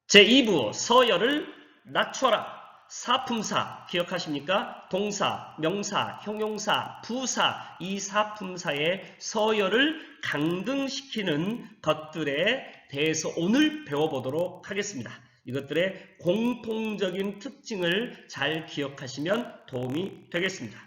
제2부 서열을 낮춰라. 사품사 기억하십니까? 동사, 명사, 형용사, 부사 이 사품사의 서열을 강등시키는 것들에 대해서 오늘 배워보도록 하겠습니다. 이것들의 공통적인 특징을 잘 기억하시면 도움이 되겠습니다.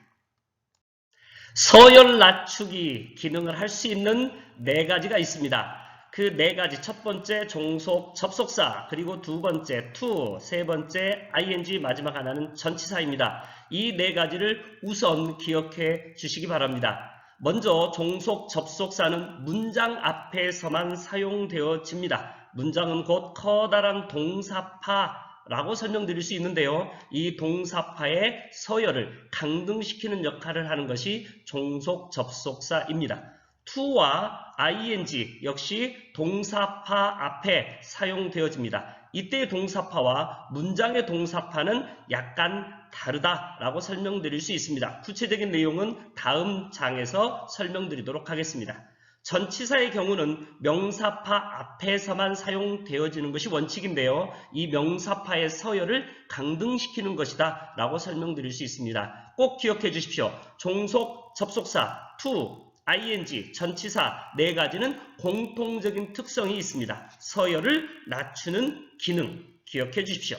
서열 낮추기 기능을 할 수 있는 4가지가 있습니다. 그 4가지, 첫 번째 종속 접속사, 그리고 두 번째 to, 세 번째 ing, 마지막 하나는 전치사입니다. 이 4가지를 우선 기억해 주시기 바랍니다. 먼저 종속 접속사는 문장 앞에서만 사용되어집니다. 문장은 곧 커다란 동사파라고 설명드릴 수 있는데요. 이 동사파의 서열을 강등시키는 역할을 하는 것이 종속 접속사입니다. to와 ing 역시 동사파 앞에 사용되어집니다. 이때의 동사파와 문장의 동사파는 약간 다르다라고 설명드릴 수 있습니다. 구체적인 내용은 다음 장에서 설명드리도록 하겠습니다. 전치사의 경우는 명사파 앞에서만 사용되어지는 것이 원칙인데요. 이 명사파의 서열을 강등시키는 것이다 라고 설명드릴 수 있습니다. 꼭 기억해 주십시오. 종속 접속사, to, ing, 전치사 4가지는 공통적인 특성이 있습니다. 서열을 낮추는 기능 기억해 주십시오.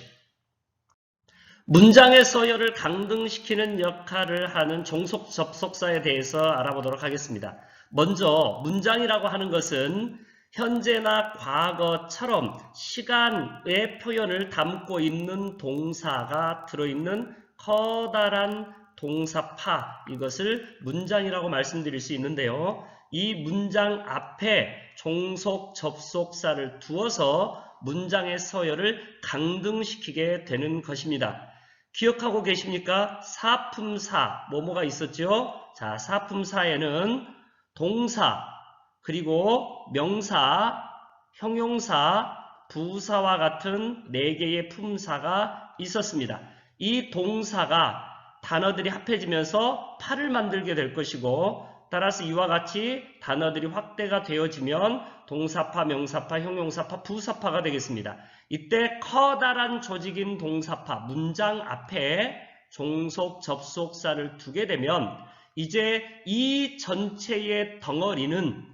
문장의 서열을 강등시키는 역할을 하는 종속 접속사에 대해서 알아보도록 하겠습니다. 먼저 문장이라고 하는 것은 현재나 과거처럼 시간의 표현을 담고 있는 동사가 들어있는 커다란 동사파, 이것을 문장이라고 말씀드릴 수 있는데요. 이 문장 앞에 종속 접속사를 두어서 문장의 서열을 강등시키게 되는 것입니다. 기억하고 계십니까? 사품사, 뭐뭐가 있었죠? 자, 사품사에는 동사, 그리고 명사, 형용사, 부사와 같은 4개의 품사가 있었습니다. 이 동사가 단어들이 합해지면서 파를 만들게 될 것이고, 따라서 이와 같이 단어들이 확대가 되어지면 동사파, 명사파, 형용사파, 부사파가 되겠습니다. 이때 커다란 조직인 동사파, 문장 앞에 종속 접속사를 두게 되면 이제 이 전체의 덩어리는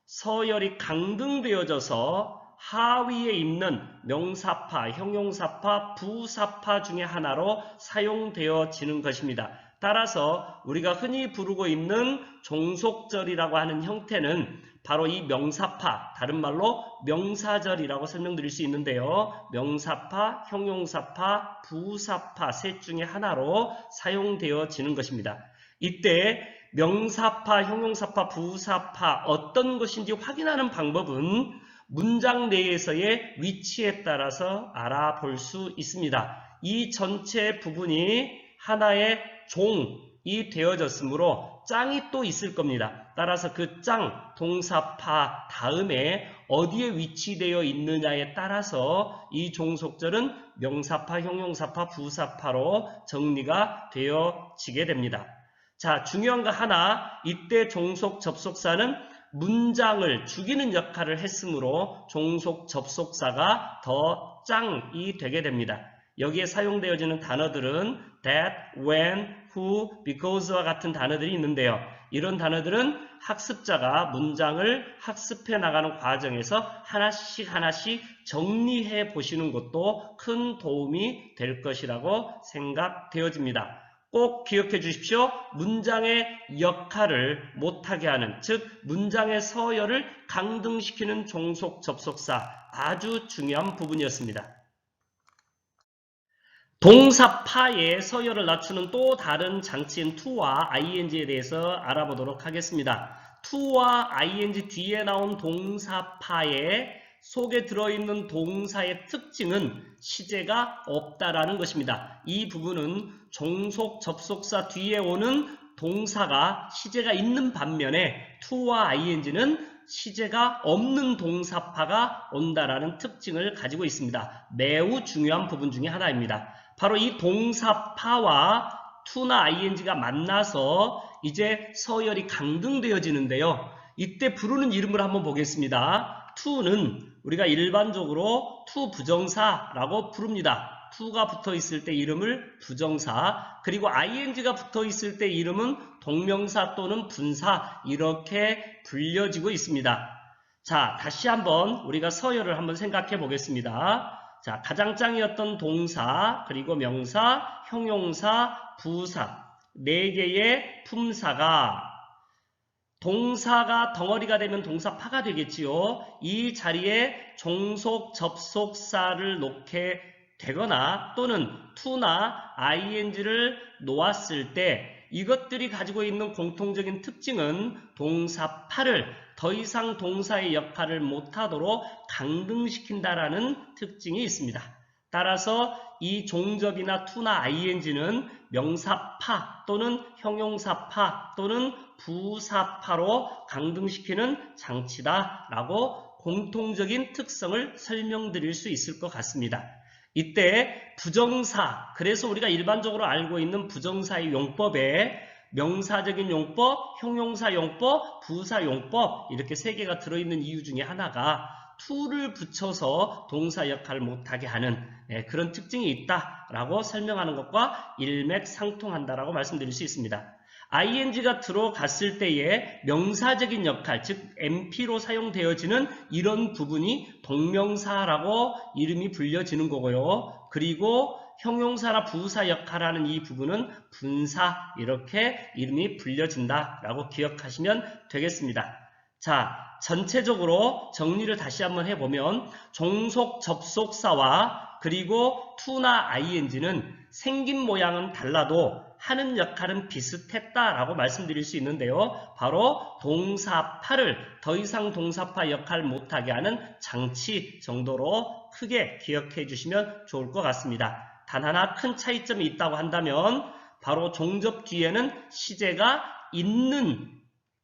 서열이 강등되어져서 하위에 있는 명사파, 형용사파, 부사파 중에 하나로 사용되어지는 것입니다. 따라서 우리가 흔히 부르고 있는 종속절이라고 하는 형태는 바로 이 명사파, 다른 말로 명사절이라고 설명드릴 수 있는데요. 명사파, 형용사파, 부사파 셋 중에 하나로 사용되어지는 것입니다. 이때 명사파, 형용사파, 부사파 어떤 것인지 확인하는 방법은 문장 내에서의 위치에 따라서 알아볼 수 있습니다. 이 전체 부분이 하나의 종이 되어졌으므로 짱이 또 있을 겁니다. 따라서 그 짱, 동사파 다음에 어디에 위치되어 있느냐에 따라서 이 종속절은 명사파, 형용사파, 부사파로 정리가 되어지게 됩니다. 자, 중요한 거 하나, 이때 종속 접속사는 문장을 죽이는 역할을 했으므로 종속 접속사가 더 짱이 되게 됩니다. 여기에 사용되어지는 단어들은 that, when, who, because와 같은 단어들이 있는데요. 이런 단어들은 학습자가 문장을 학습해 나가는 과정에서 하나씩 하나씩 정리해 보시는 것도 큰 도움이 될 것이라고 생각되어집니다. 꼭 기억해 주십시오. 문장의 역할을 못하게 하는, 즉 문장의 서열을 강등시키는 종속 접속사, 아주 중요한 부분이었습니다. 동사파의 서열을 낮추는 또 다른 장치인 to와 ing에 대해서 알아보도록 하겠습니다. to와 ing 뒤에 나온 동사파의 속에 들어있는 동사의 특징은 시제가 없다라는 것입니다. 이 부분은 종속 접속사 뒤에 오는 동사가 시제가 있는 반면에 to와 ing는 시제가 없는 동사파가 온다라는 특징을 가지고 있습니다. 매우 중요한 부분 중에 하나입니다. 바로 이 동사파와 to나 ing가 만나서 이제 서열이 강등되어지는데요. 이때 부르는 이름을 한번 보겠습니다. to는 우리가 일반적으로 to 부정사라고 부릅니다. to가 붙어 있을 때 이름을 부정사, 그리고 ing가 붙어 있을 때 이름은 동명사 또는 분사, 이렇게 불려지고 있습니다. 자, 다시 한번 우리가 서열을 한번 생각해 보겠습니다. 자, 가장 짱이었던 동사, 그리고 명사, 형용사, 부사, 4개의 품사가 동사가 덩어리가 되면 동사파가 되겠지요. 이 자리에 종속 접속사를 놓게 되거나 또는 to나 ing를 놓았을 때 이것들이 가지고 있는 공통적인 특징은 동사파를 더 이상 동사의 역할을 못하도록 강등시킨다라는 특징이 있습니다. 따라서 이 종접이나 to나 ing는 명사파 또는 형용사파 또는 부사파로 강등시키는 장치다라고 공통적인 특성을 설명드릴 수 있을 것 같습니다. 이때 부정사, 그래서 우리가 일반적으로 알고 있는 부정사의 용법에 명사적인 용법, 형용사 용법, 부사 용법 이렇게 3개가 들어있는 이유 중에 하나가 to를 붙여서 동사 역할을 못하게 하는 그런 특징이 있다라고 설명하는 것과 일맥상통한다라고 말씀드릴 수 있습니다. ing가 들어갔을 때의 명사적인 역할, 즉 MP로 사용되어지는 이런 부분이 동명사라고 이름이 불려지는 거고요. 그리고 형용사나 부사 역할하는 이 부분은 분사, 이렇게 이름이 불려진다라고 기억하시면 되겠습니다. 자, 전체적으로 정리를 다시 한번 해보면 종속 접속사와 그리고 to나 ing는 생긴 모양은 달라도 하는 역할은 비슷했다라고 말씀드릴 수 있는데요. 바로 동사파를 더 이상 동사파 역할을 못하게 하는 장치 정도로 크게 기억해 주시면 좋을 것 같습니다. 단 하나 큰 차이점이 있다고 한다면 바로 종접 뒤에는 시제가 있는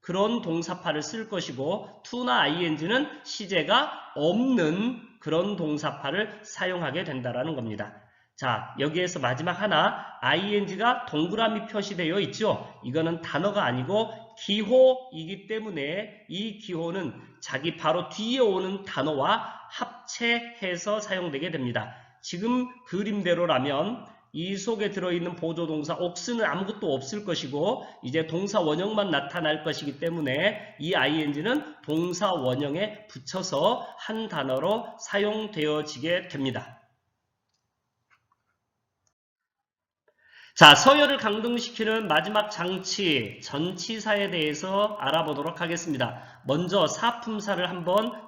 그런 동사파를 쓸 것이고 to나 ing는 시제가 없는 그런 동사파를 사용하게 된다는 겁니다. 자, 여기에서 마지막 하나 ing가 동그라미 표시되어 있죠. 이거는 단어가 아니고 기호이기 때문에 이 기호는 자기 바로 뒤에 오는 단어와 합체해서 사용되게 됩니다. 지금 그림대로라면 이 속에 들어있는 보조동사 옥스는 아무것도 없을 것이고 이제 동사 원형만 나타날 것이기 때문에 이 ing는 동사 원형에 붙여서 한 단어로 사용되어지게 됩니다. 자, 서열을 강등시키는 마지막 장치, 전치사에 대해서 알아보도록 하겠습니다. 먼저 사품사를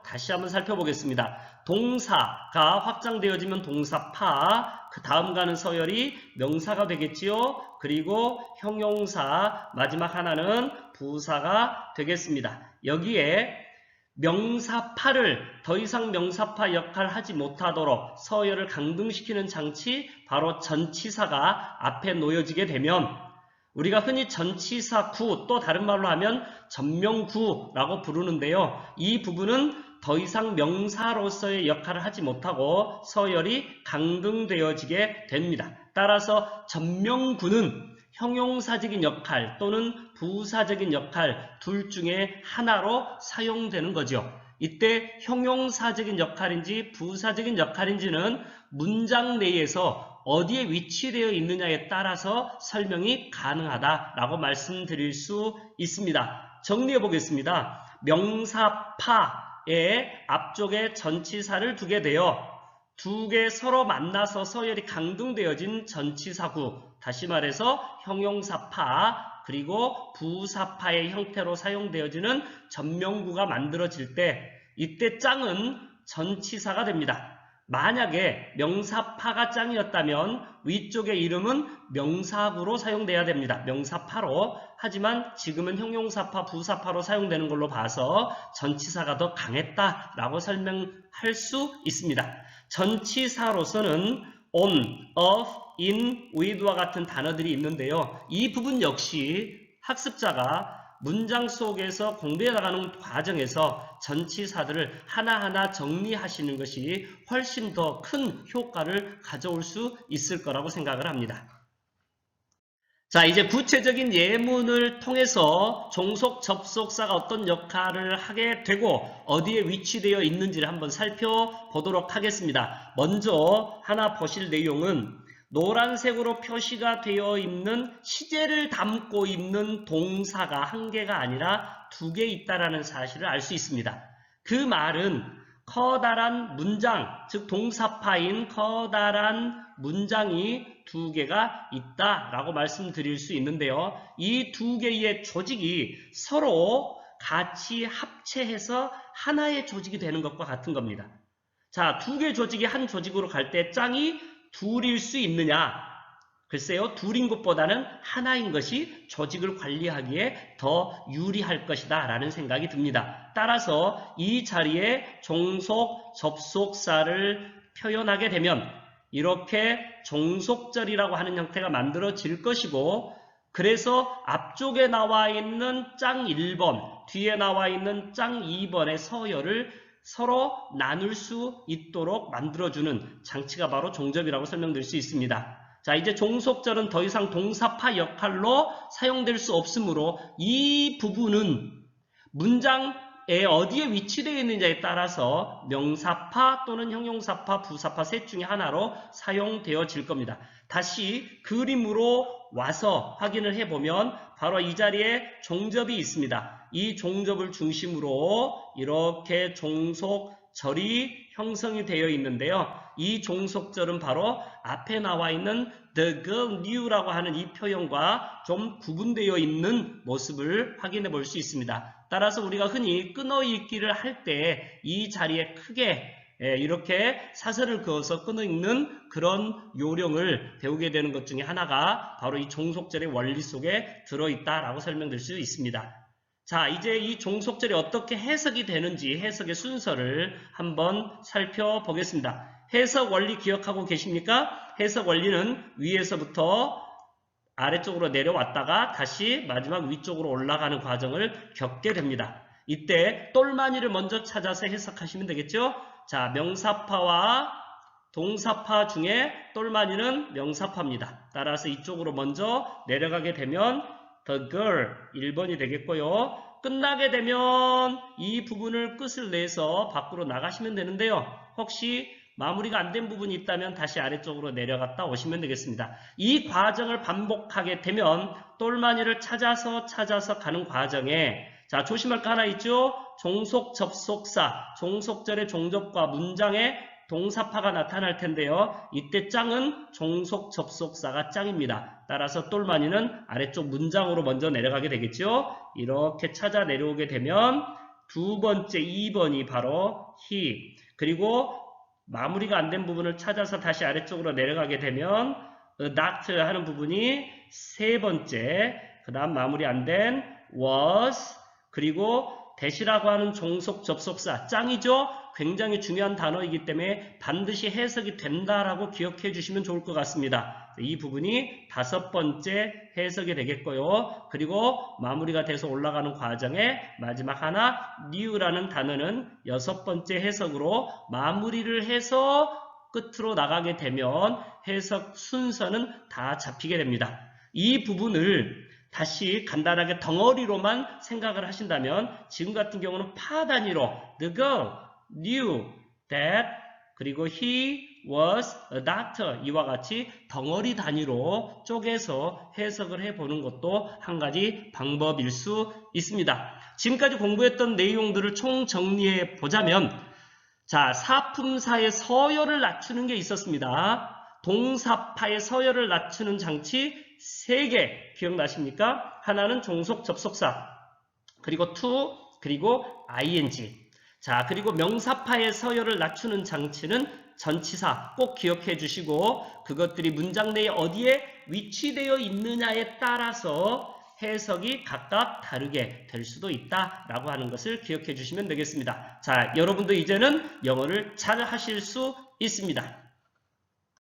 다시 한번 살펴보겠습니다. 동사가 확장되어지면 동사파, 그 다음 가는 서열이 명사가 되겠지요. 그리고 형용사, 마지막 하나는 부사가 되겠습니다. 여기에 명사파를 더 이상 명사파 역할을 하지 못하도록 서열을 강등시키는 장치, 바로 전치사가 앞에 놓여지게 되면 우리가 흔히 전치사구, 또 다른 말로 하면 전명구라고 부르는데요. 이 부분은 더 이상 명사로서의 역할을 하지 못하고 서열이 강등되어지게 됩니다. 따라서 전명구는 형용사적인 역할 또는 부사적인 역할 둘 중에 하나로 사용되는 거죠. 이때 형용사적인 역할인지 부사적인 역할인지는 문장 내에서 어디에 위치되어 있느냐에 따라서 설명이 가능하다라고 말씀드릴 수 있습니다. 정리해 보겠습니다. 명사파의 앞쪽에 전치사를 두게 되어 두 개 서로 만나서 서열이 강등되어진 전치사구, 다시 말해서 형용사파 그리고 부사파의 형태로 사용되어지는 전명구가 만들어질 때 이때 짱은 전치사가 됩니다. 만약에 명사파가 짱이었다면 위쪽의 이름은 명사구로 사용돼야 됩니다. 명사파로. 하지만 지금은 형용사파, 부사파로 사용되는 걸로 봐서 전치사가 더 강했다라고 설명할 수 있습니다. 전치사로서는 on, of, in, with와 같은 단어들이 있는데요. 이 부분 역시 학습자가 문장 속에서 공부해 나가는 과정에서 전치사들을 하나하나 정리하시는 것이 훨씬 더 큰 효과를 가져올 수 있을 거라고 생각을 합니다. 자, 이제 구체적인 예문을 통해서 종속 접속사가 어떤 역할을 하게 되고 어디에 위치되어 있는지를 한번 살펴보도록 하겠습니다. 먼저 하나 보실 내용은 노란색으로 표시가 되어 있는 시제를 담고 있는 동사가 한 개가 아니라 두 개 있다라는 사실을 알 수 있습니다. 그 말은 커다란 문장, 즉 동사파인 커다란 문장이 두 개가 있다라고 말씀드릴 수 있는데요. 이 두 개의 조직이 서로 같이 합체해서 하나의 조직이 되는 것과 같은 겁니다. 자, 두 개 조직이 한 조직으로 갈 때 짱이 둘일 수 있느냐? 글쎄요, 둘인 것보다는 하나인 것이 조직을 관리하기에 더 유리할 것이다 라는 생각이 듭니다. 따라서 이 자리에 종속 접속사를 표현하게 되면 이렇게 종속절이라고 하는 형태가 만들어질 것이고, 그래서 앞쪽에 나와 있는 짱 1번, 뒤에 나와 있는 짱 2번의 서열을 서로 나눌 수 있도록 만들어주는 장치가 바로 종접이라고 설명될 수 있습니다. 자, 이제 종속절은 더 이상 동사파 역할로 사용될 수 없으므로 이 부분은 문장에 어디에 위치되어 있느냐에 따라서 명사파 또는 형용사파, 부사파 셋 중에 하나로 사용되어질 겁니다. 다시 그림으로 와서 확인을 해보면 바로 이 자리에 종접이 있습니다. 이 종접을 중심으로 이렇게 종속절이 형성이 되어 있는데요. 이 종속절은 바로 앞에 나와 있는 the girl knew라고 하는 이 표현과 좀 구분되어 있는 모습을 확인해 볼 수 있습니다. 따라서 우리가 흔히 끊어읽기를 할 때 이 자리에 크게 이렇게 사설을 그어서 끊어읽는 그런 요령을 배우게 되는 것 중에 하나가 바로 이 종속절의 원리 속에 들어있다라고 설명될 수 있습니다. 자, 이제 이 종속절이 어떻게 해석이 되는지 해석의 순서를 한번 살펴보겠습니다. 해석 원리 기억하고 계십니까? 해석 원리는 위에서부터 아래쪽으로 내려왔다가 다시 마지막 위쪽으로 올라가는 과정을 겪게 됩니다. 이때 똘마니를 먼저 찾아서 해석하시면 되겠죠? 자, 명사파와 동사파 중에 똘마니는 명사파입니다. 따라서 이쪽으로 먼저 내려가게 되면 the girl 1번이 되겠고요. 끝나게 되면 이 부분을 끝을 내서 밖으로 나가시면 되는데요. 혹시 마무리가 안 된 부분이 있다면 다시 아래쪽으로 내려갔다 오시면 되겠습니다. 이 과정을 반복하게 되면 똘마니를 찾아서 가는 과정에 자, 조심할 거 하나 있죠? 종속 접속사, 종속절의 종접과 문장의 동사파가 나타날 텐데요. 이때 짱은 종속 접속사가 짱입니다. 따라서 똘마니는 아래쪽 문장으로 먼저 내려가게 되겠죠. 이렇게 찾아 내려오게 되면 두 번째 2번이 바로 he, 그리고 마무리가 안 된 부분을 찾아서 다시 아래쪽으로 내려가게 되면 not 하는 부분이 세 번째, 그 다음 마무리 안 된 was, 그리고 that이라고 하는 종속 접속사 짱이죠. 굉장히 중요한 단어이기 때문에 반드시 해석이 된다라고 기억해 주시면 좋을 것 같습니다. 이 부분이 다섯 번째 해석이 되겠고요. 그리고 마무리가 돼서 올라가는 과정에 마지막 하나 new라는 단어는 여섯 번째 해석으로 마무리를 해서 끝으로 나가게 되면 해석 순서는 다 잡히게 됩니다. 이 부분을 다시 간단하게 덩어리로만 생각을 하신다면 지금 같은 경우는 파 단위로 the girl knew that 그리고 he was a doctor 이와 같이 덩어리 단위로 쪼개서 해석을 해보는 것도 한 가지 방법일 수 있습니다. 지금까지 공부했던 내용들을 총정리해 보자면 자, 사품사의 서열을 낮추는 게 있었습니다. 동사파의 서열을 낮추는 장치 3개 기억나십니까? 하나는 종속 접속사, 그리고 to, 그리고 ing. 자, 그리고 명사파의 서열을 낮추는 장치는 전치사 꼭 기억해 주시고 그것들이 문장 내에 어디에 위치되어 있느냐에 따라서 해석이 각각 다르게 될 수도 있다라고 하는 것을 기억해 주시면 되겠습니다. 자, 여러분도 이제는 영어를 잘 하실 수 있습니다.